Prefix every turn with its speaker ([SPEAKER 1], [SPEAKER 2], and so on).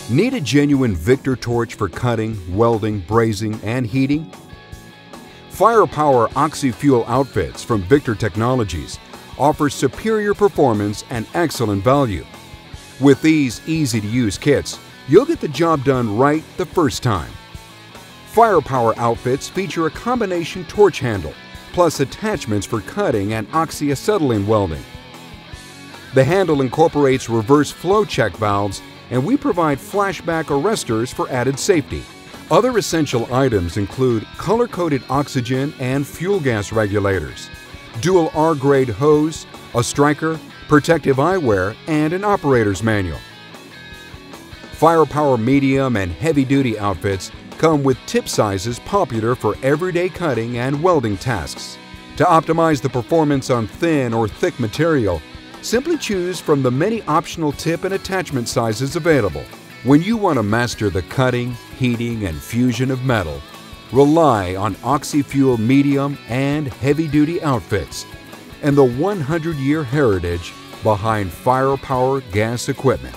[SPEAKER 1] Need a genuine Victor torch for cutting, welding, brazing, and heating? Firepower Oxy-fuel outfits from Victor Technologies offer superior performance and excellent value. With these easy-to-use kits, you'll get the job done right the first time. Firepower outfits feature a combination torch handle, plus attachments for cutting and oxy-acetylene welding. The handle incorporates reverse flow check valves, and we provide flashback arresters for added safety. Other essential items include color-coded oxygen and fuel gas regulators, dual R-grade hose, a striker, protective eyewear, and an operator's manual. Firepower medium and heavy-duty outfits come with tip sizes popular for everyday cutting and welding tasks. To optimize the performance on thin or thick material, simply choose from the many optional tip and attachment sizes available. When you want to master the cutting, heating, and fusion of metal, rely on OxyFuel medium and heavy-duty outfits and the 100-year heritage behind firepower gas equipment.